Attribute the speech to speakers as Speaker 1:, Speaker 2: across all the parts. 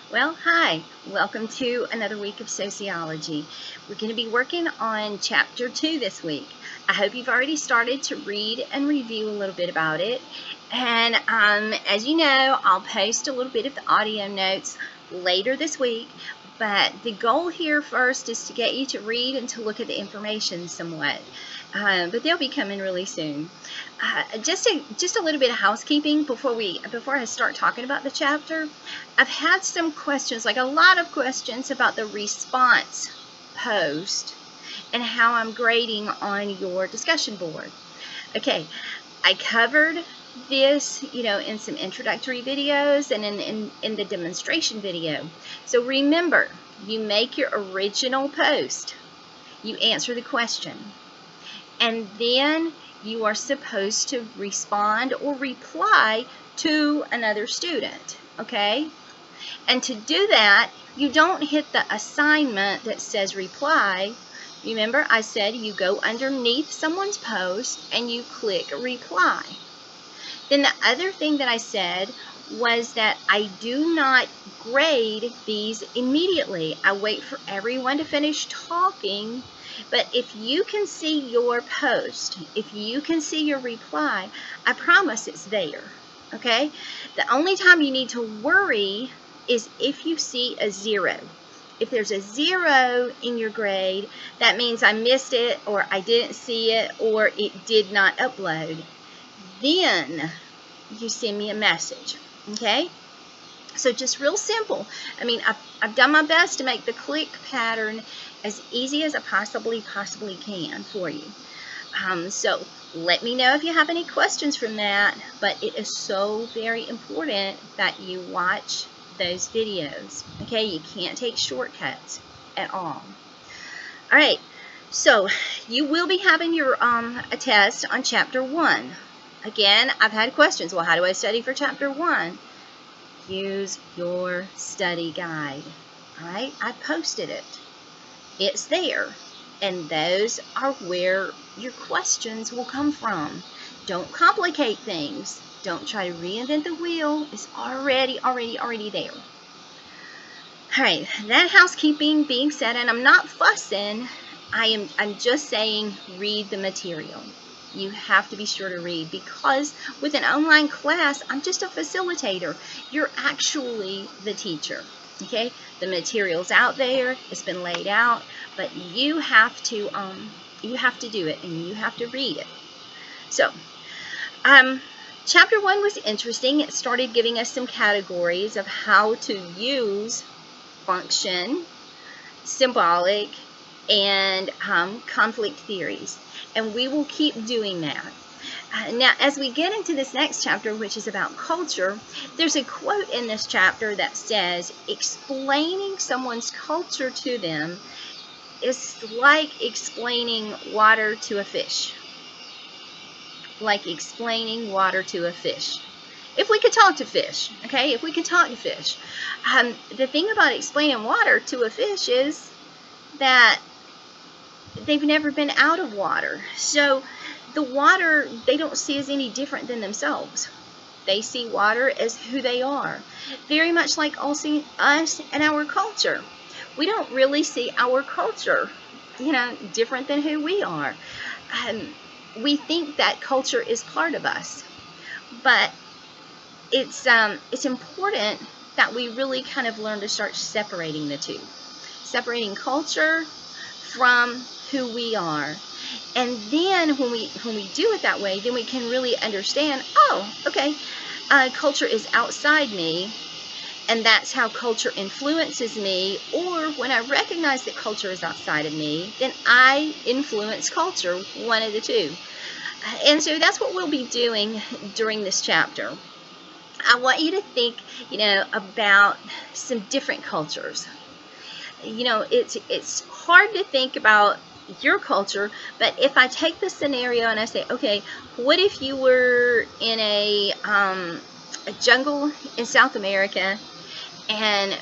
Speaker 1: Well, hi. Welcome to another week of sociology. We're going to be working on chapter 2 this week. I hope you've already started to read and review a little bit about it. And as you know, I'll post a little bit of the audio notes later this week. But the goal here first is to get you to read and to look at the information somewhat. But they'll be coming really soon. Just a little bit of housekeeping before I start talking about the chapter. I've had some questions, like a lot of questions, about the response post and how I'm grading on your discussion board. Okay, I covered this, in some introductory videos and in the demonstration video. So remember, you make your original post, you answer the question, and then you are supposed to respond or reply to another student, okay? And to do that, you don't hit the assignment that says reply. Remember, I said you go underneath someone's post and you click reply. Then the other thing that I said was that I do not grade these immediately. I wait for everyone to finish talking. But if you can see your post, if you can see your reply, I promise it's there, okay? The only time you need to worry is if you see a 0. If there's a 0 in your grade, that means I missed it, or I didn't see it, or it did not upload. Then you send me a message, okay? So just real simple. I mean, I've done my best to make the click pattern as easy as I possibly can for you. So let me know if you have any questions from that, but it is so very important that you watch those videos, okay? You can't take shortcuts at all. All right, so you will be having your a test on chapter 1. Again, I've had questions. Well, how do I study for chapter 1? Use your study guide. All right, I posted it. It's there, and those are where your questions will come from. Don't complicate things. Don't try to reinvent the wheel. It's already there. All right, that housekeeping being said, and I'm not fussing. I'm just saying read the material. You have to be sure to read, because with an online class, I'm just a facilitator. You're actually the teacher, okay? The material's out there, it's been laid out, but you have to do it, and you have to read it. So, chapter 1 was interesting. It started giving us some categories of how to use function, symbolic, and conflict theories. And we will keep doing that. Now, as we get into this next chapter, which is about culture, there's a quote in this chapter that says, explaining someone's culture to them is like explaining water to a fish. Like explaining water to a fish. If we could talk to fish, okay? If we could talk to fish. The thing about explaining water to a fish is that they've never been out of water. So the water they don't see as any different than themselves. They see water as who they are. Very much like us and our culture. We don't really see our culture, different than who we are. We think that culture is part of us. But it's important that we really kind of learn to start separating the two. Separating culture from who we are. And then when we do it that way, then we can really understand, oh, okay, culture is outside me, and that's how culture influences me. Or when I recognize that culture is outside of me, then I influence culture, one of the two. And so that's what we'll be doing during this chapter. I want you to think, about some different cultures. It's hard to think about your culture, but if I take the scenario and I say, okay, what if you were in a jungle in South America and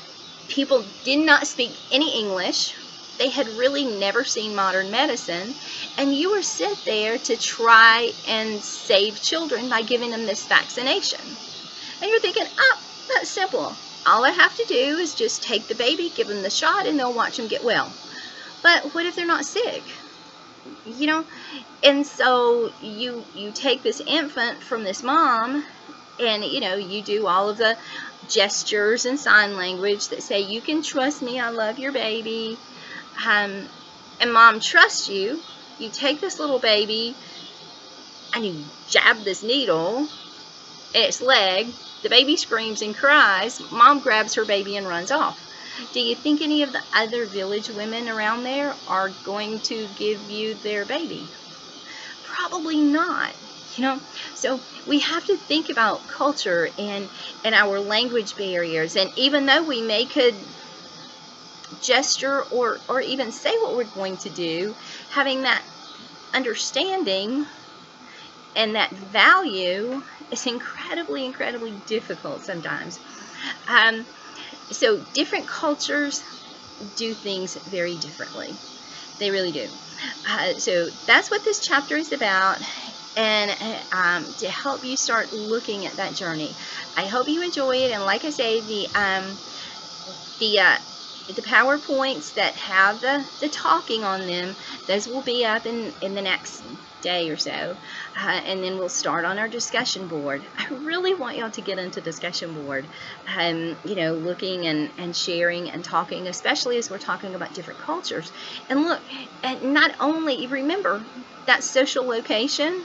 Speaker 1: people did not speak any English, they had really never seen modern medicine, and you were sent there to try and save children by giving them this vaccination. And you're thinking, oh, that's simple. all I have to do is just take the baby, give them the shot, and they'll watch them get well. But what if they're not sick? You know, and so you take this infant from this mom, and you do all of the gestures and sign language that say, you can trust me, I love your baby, and mom trusts you. You take this little baby and you jab this needle in its leg. The baby screams and cries. Mom grabs her baby and runs off. Do you think any of the other village women around there are going to give you their baby? Probably not. So we have to think about culture and our language barriers. And even though we could gesture or even say what we're going to do, having that understanding and that value is incredibly difficult sometimes. So different cultures do things very differently. They really do. So that's what this chapter is about, and to help you start looking at that journey. I hope you enjoy it, and like I say, the PowerPoints that have the talking on them, those will be up in the next day or so, and then we'll start on our discussion board. I really want y'all to get into discussion board, looking and sharing and talking, especially as we're talking about different cultures. And look, and not only, remember that social location,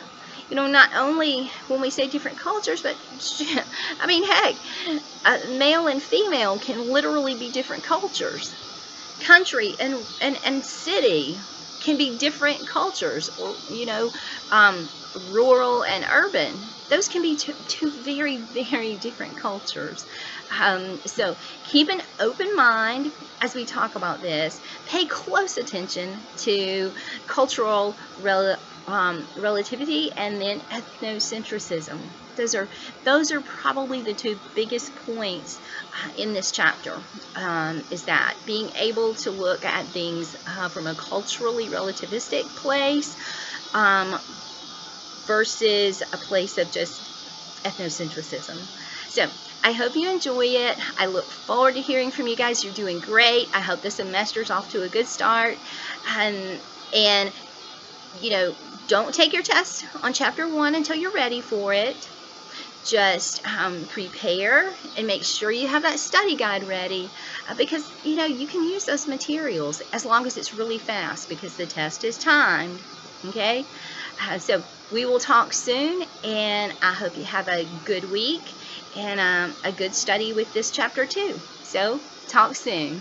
Speaker 1: not only when we say different cultures, but I mean, heck, male and female can literally be different cultures. Country and city can be different cultures, or rural and urban. Those can be two very different cultures. So keep an open mind as we talk about this. Pay close attention to cultural relativity and then ethnocentrism. Those are probably the two biggest points in this chapter, is that being able to look at things from a culturally relativistic place versus a place of just ethnocentrism. So I hope you enjoy it. I look forward to hearing from you guys. You're doing great. I hope the semester's off to a good start. And don't take your test on chapter 1 until you're ready for it. Just prepare and make sure you have that study guide ready, because you can use those materials as long as it's really fast, because the test is timed. Okay, so we will talk soon, and I hope you have a good week and a good study with this chapter too. So talk soon.